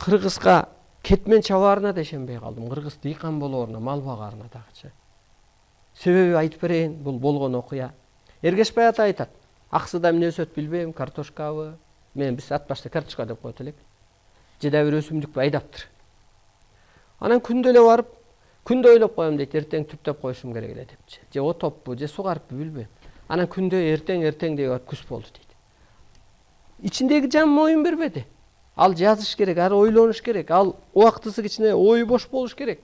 Кыргызга кетмен чабаарына да ишенбей калдым. Кыргыз дыйкан болооруна, мал багаарына дагычы. Себеби айтып берейин, бул болгон окуя. Эргешбай ата айтат, аксыда эмне өсөт билбейм, картошкабы. Биз ат башта картошка деп коет элек. Же да бир өсүмдүкпү айдаптыр. Анан күндө эле барып, күндө ойлоп коем дейт, эртең түптөп коюшум керек эле депчи. Же отоппу, же сугарыппы билбейм. Анан күндө эртең деп атып күз болду дейт. Ичиндеги жан моюн бербеди. Ал жазыш керек, ары ойлонуш керек, ал убактысы кичине ою бош болуш керек.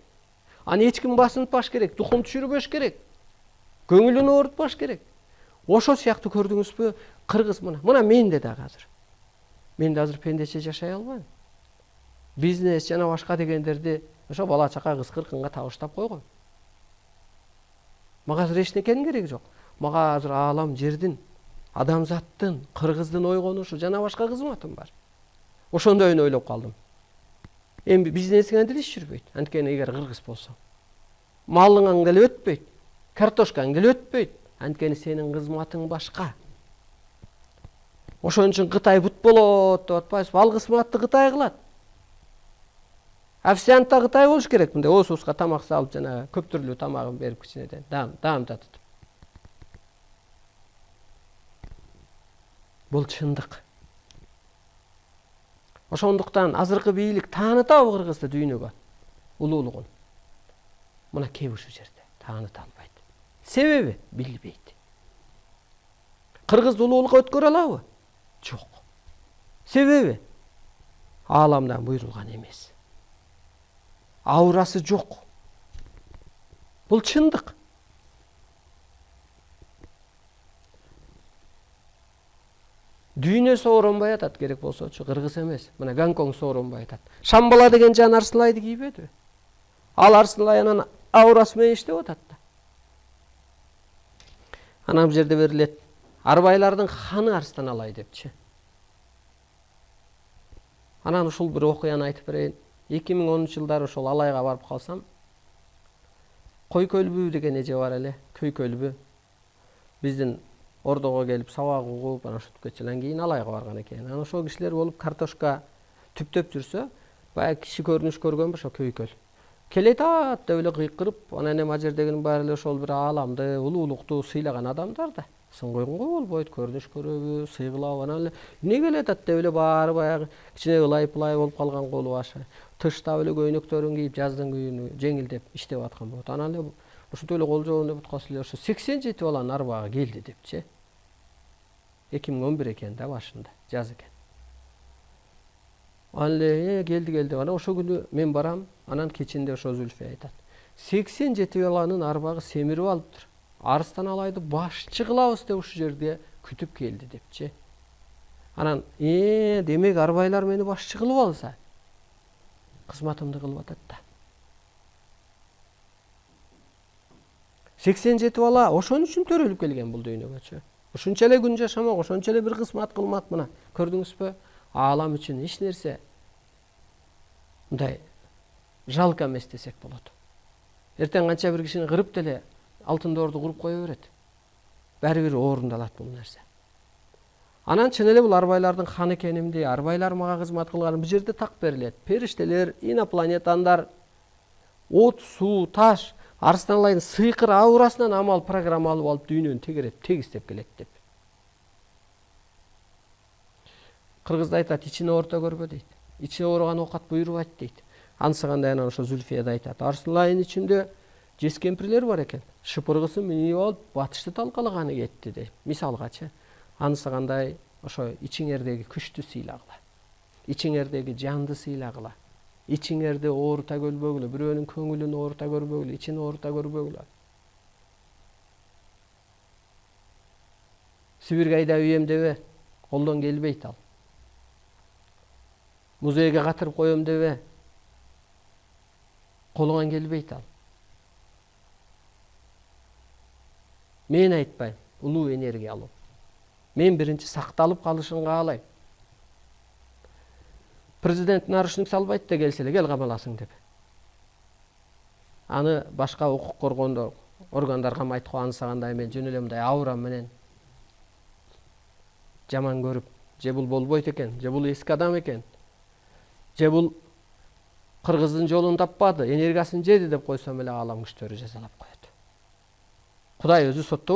Аны эч ким басынтпаш керек, тукум түшүрбөш керек. Көңүлүн оорутпаш керек. Ошол сыяктуу көрдүңүзбү, кыргыз мына менде дагы азыр. Мен да азыр пендече жашай албайм. Бизнес жана башка дегендерди ошо бала чака кыз-кыркынга табыштап койгом. Мага азыр эчтекенин кереги жок. Мага азыр аалам жердин, адамзаттын, кыргыздын ойгонушу жана башка кызматым бар. Ошондойун ойлоп калдым. Эми бизнесиңе деле иш жүрбөйт. Анткени эгер кыргыз болсоң, малыңаң деле өтпөйт, картошкаң деле өтпөйт. Анткени сенин кызматың башка. Ошон үчүн Кытай бут болот деп атпайсызбы? Ал кызматты Кытай кылат. Официант да Кытай болуш керек. Мындай оосузга тамак салып, жана көп түрлүү тамагын берип кичинеден даам татытып. Бул чындык. Ошондуктан азыркы бийлик таанытабы кыргызды дүйнөгө? Улуулугун. Мына кеп ушул жерде тааныта албайт. Себеби билбейт. Кыргыз улуулукка өткөрө алабы? Жок. Себеби ааламдан буйрулган эмес. Аурасы жок. Бул чындык. Дүйнө сооронбай атат керек болсочу, кыргыз эмес. Мына Гонконг сооронбай атат. Шамбала деген жан Арсылайды кийбеди? Ал Арсылай анан аурасы менен иштеп атат да. Анан бул жерде берилет. Арбайлардын ханы Арстан Алай депчи. Анан ушул бир окуяны айтып берейин. 2010-жылдары ошол Алайга барып калсам, Койкөлбү деген эже бар эле, Көйкөлбү. Биздин Ордого келип сабак угуп, анан ошентип кетчү. Кийин Алайга барган экен. Анан ошол кишилер болуп картошка түптөп жүрсө, баягы киши көрүнүш көргөнбү ошо Көйкөл. Келет деп эле кыйкырып, анан эми ал жердегинин баары эле ошол бир ааламды, улуулукту сыйлаган адамдар да. Сын койгонго болбойт, көрүнүш көрөбү, сыйгылабы, анан эле эмне келет деп эле баары баягы кичине ылайып-ылай болуп калган колу башы. Тыштап эле көйнөктөрүн кийип, жаздын күйүнү жеңилдеп иштеп аткан болот. Анан эле ошентип эле кол жообун деп аткан эле ошо 87 баланын арбагы келди депчи. 2011 экен да башында, жаз экен. Анан эле келди. Анан ошол күнү мен барам, анан кечинде ошо Зүлфия айтат. 87 баланын арбагы семирип алыптыр. Арстан Алайды башчы кылабыз деп ушул жерде күтүп келди депчи. Анан демек арбайлар мени башчы кылып алса, кызматымды кылып атат да. 87 бала ошон үчүн төрөлүп келген бул дүйнөгөчү. Ушунча эле күн жашамак, ошонча эле бир кызмат кылмак. Мына көрдүңүзбү? Аалам үчүн эч нерсе мындай жалко эмес десек болот. Эртең канча бир кишини кырып деле алтын доорду куруп кое берет. Баары бир орундалат бул нерсе. Анан чын эле бул арбайлардын ханы экенимди, арбайлар мага кызмат кылган бул жерде так берилет. Периштелер, инопланетандар, от, суу, таш, Арстан Алайдын сыйкыр аурасынан амал программа алып алып дүйнөнү тегереп, тегистеп келет деп. Кыргызда айтат, ичине орто көрбө дейт. Ичине ооруган оокат буйрубайт дейт. Ансыгандай анан ошо Зүлфия да айтат. Арстан Алайдын ичинде жез кемпирлер бар экен. Шыпыргысын минип алып, батышты талкалаганы кетти дейт. Мисалгачы. Ансыгандай ошо ичиңердеги күчтү сыйлагыла. Ичиңердеги жанды сыйлагыла. Ичиңерде оорута көрбөгүлө, бирөөнүн көңүлүн оорута көрбөгүлө, ичин оорута көрбөгүлө. Сибирге айдап ийем дебе, колдон келбейт ал. Музейге катырып коем дебе, колуңан келбейт ал. Мен айтпайм, улуу энергия алуу. Мен биринчи сакталып калышын каалайм. Президент нарушник салбайт да келсе эле, кел камаласың деп. Аны башка укук коргондо органдар камайт го, ансагандай мен жөн эле мындай аурам менен жаман көрүп, же бул болбойт экен, же бул эски адам экен, же бул кыргыздын жолун таппады, энергиясын жеди деп койсом эле аалам күчтөрү жазалап коет. Кудай өзү соттобойт.